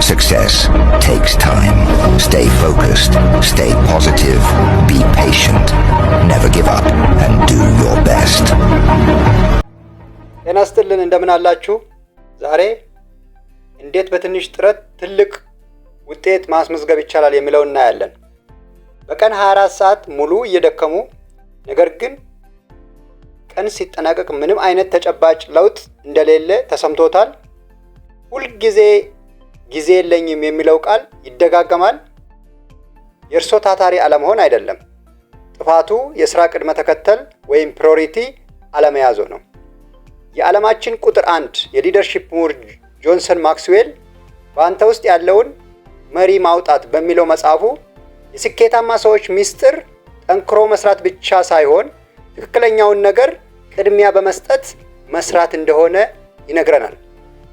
Success takes time. Stay focused, stay positive, be patient, never give up, and do your best. ጤና ይስጥልን እንደምን አላችሁ? ዛሬ እንዴት በትንሽ ጥረት ትልቅ ውጤት ማስመዝገብ ይቻላል የሚለውን እናያለን። በቀን 24 ሰዓት ሙሉ እየደከሙ ነገር ግን ቀን ሲጠናቀቅ ምንም አይነት ተጨባጭ ለውጥ እንደሌለ ተሰምቶታል። ሁል ጊዜ የለኝም የሚለው ቃል ይደጋገማል። የእርሶ ታታሪ አለመሆን አይደለም። ጥፋቱ የሥራ ቅድመ ተከተል ወይም ፕራዮሪቲ አለመያዙ ነው። የዓለማችን ቁጥር 1 የሊደርሺፕ ምሁር ጆንሰን ማክስዌል በአንተ ውስጥ ያለውን መሪ ማውጣት በሚለው መጽሐፉ የስኬታማ ሰዎች ሚስጥር ጠንክሮ መስራት ብቻ ሳይሆን ትክክለኛውን ነገር ቅድሚያ በመስጠት መስራት እንደሆነ ይነግረናል።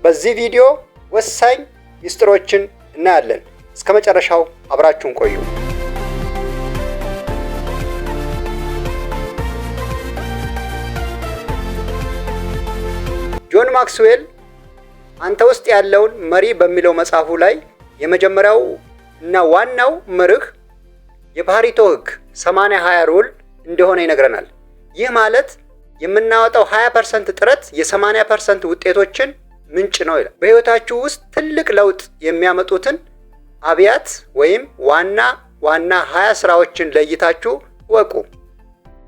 በዚህ ቪዲዮ ወሳኝ ሚስጥሮችን እናያለን። እስከ መጨረሻው አብራችሁን ቆዩ። ጆን ማክስዌል አንተ ውስጥ ያለውን መሪ በሚለው መጽሐፉ ላይ የመጀመሪያው እና ዋናው መርህ የፓሬቶ ሕግ 80-20 ሩል እንደሆነ ይነግረናል። ይህ ማለት የምናወጣው 20% ጥረት የ80% ውጤቶችን ምንጭ ነው ይላል። በህይወታችሁ ውስጥ ትልቅ ለውጥ የሚያመጡትን አብያት ወይም ዋና 20 ስራዎችን ለይታችሁ ወቁ።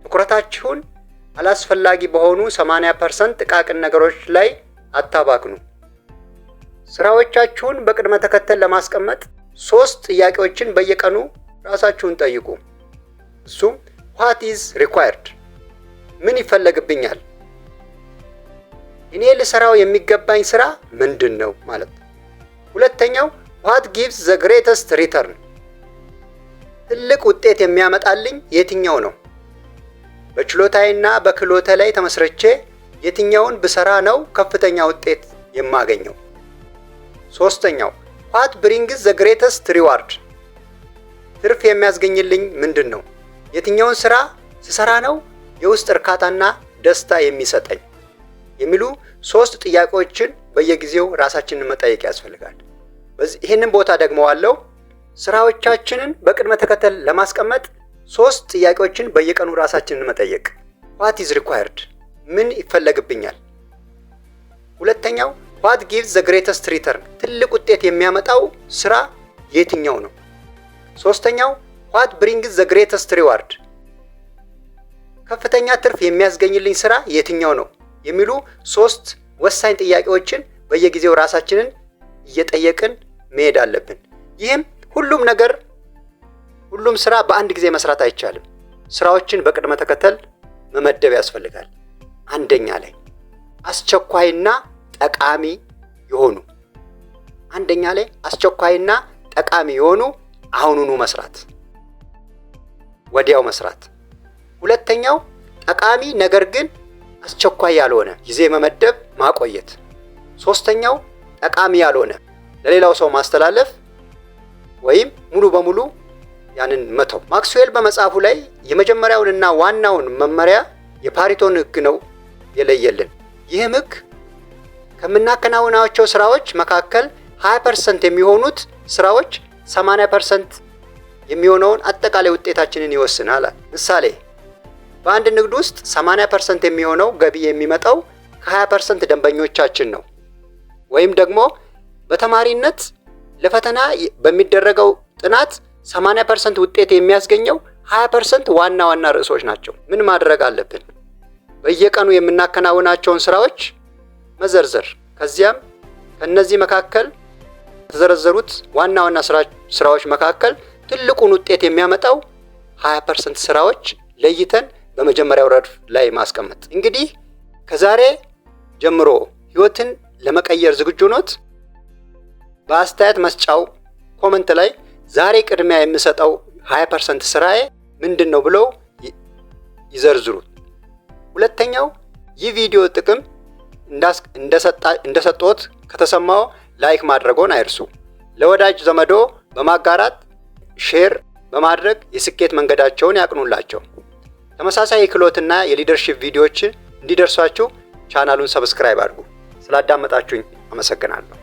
ትኩረታችሁን አላስፈላጊ በሆኑ 80% ጥቃቅን ነገሮች ላይ አታባክኑ። ስራዎቻችሁን በቅድመ ተከተል ለማስቀመጥ 3 ጥያቄዎችን በየቀኑ ራሳችሁን ጠይቁ። እሱም what is required? ምን ይፈለግብኛል? እኔ ልሰራው የሚገባኝ ስራ ምንድነው ማለት ነው። ሁለተኛው what gives the greatest return? ትልቅ ውጤት የሚያመጣልኝ የትኛው ነው? በችሎታዬና በክህሎቴ ላይ ተመስርቼ የትኛውን ብሰራ ነው ከፍተኛ ውጤት የማገኘው? ሶስተኛው what brings the greatest reward? ትርፍ የሚያስገኝልኝ ምንድነው? የትኛውን ስራ ስሰራ ነው የውስጥ እርካታና ደስታ የሚሰጠኝ? የሚሉ 3 ጥያቄዎችን በየጊዜው ራሳችንን መጠየቅ ያስፈልጋል። ይህንን ቦታ ደግመዋለሁ። ስራዎቻችንን በቅድመ ተከተል ለማስቀመጥ 3 ጥያቄዎችን በየቀኑ ራሳችንን መጠየቅ። what is required? ምን ይፈለግብኛል? ሁለተኛው what gives the greatest return? ትልቅ ውጤት የሚያመጣው ስራ የትኛው ነው? ሶስተኛው what brings the greatest reward? ከፍተኛ ትርፍ የሚያስገኝልኝ ስራ የትኛው ነው? የሚሉ 3 ወሳኝ ጥያቄዎችን በየጊዜው ራሳችንን እየጠየቅን መሄድ አለብን። ይህም ሁሉም ስራ በአንድ ጊዜ መስራት አይቻልም። ስራዎችን በቅድመ ተከተል መመደብ ያስፈልጋል። አንደኛ ላይ አስቸኳይና ጠቃሚ የሆኑ አሁኑኑ መስራት፣ ወዲያው መስራት። ሁለተኛው ጠቃሚ ነገር ግን አስቸኳይ ያልሆነ ጊዜ መመደብ ማቆየት። ሶስተኛው ጠቃሚ ያልሆነ ለሌላው ሰው ማስተላለፍ ወይም ሙሉ በሙሉ ያንን መተው። ማክስዌል በመጽሐፉ ላይ የመጀመሪያውንና ዋናውን መመሪያ የፓሬቶን ሕግ ነው የለየልን። ይህም ሕግ ከምናከናውናቸው ስራዎች መካከል 20% የሚሆኑት ስራዎች 80% የሚሆነውን አጠቃላይ ውጤታችንን ይወስናል። ምሳሌ በአንድ ንግድ ውስጥ 80% የሚሆነው ገቢ የሚመጣው ከ20% ደንበኞቻችን ነው። ወይም ደግሞ በተማሪነት ለፈተና በሚደረገው ጥናት 80% ውጤት የሚያስገኘው 20% ዋና ርዕሶች ናቸው። ምን ማድረግ አለብን? በየቀኑ የምናከናውናቸውን ስራዎች መዘርዘር። ከዚያም ከነዚህ መካከል የተዘረዘሩት ዋና ስራዎች መካከል ትልቁን ውጤት የሚያመጣው 20% ስራዎች ለይተን በመጀመሪያው ረድፍ ላይ ማስቀመጥ። እንግዲህ ከዛሬ ጀምሮ ህይወትን ለመቀየር ዝግጁ ኖት? በአስተያየት መስጫው ኮሜንት ላይ ዛሬ ቅድሚያ የምሰጠው 20% ስራዬ ምንድነው ብለው ይዘርዝሩት። ሁለተኛው ይህ ቪዲዮ ጥቅም እንደሰጠዎት ከተሰማው ላይክ ማድረጎን አይርሱ። ለወዳጅ ዘመዶ በማጋራት ሼር በማድረግ የስኬት መንገዳቸውን ያቅኑላቸው። ተመሳሳይ የክህሎትና የሊደርሺፕ ቪዲዮዎች እንዲደርሷችሁ ቻናሉን ሰብስክራይብ አድርጉ። ስላዳመጣችሁኝ አመሰግናለሁ።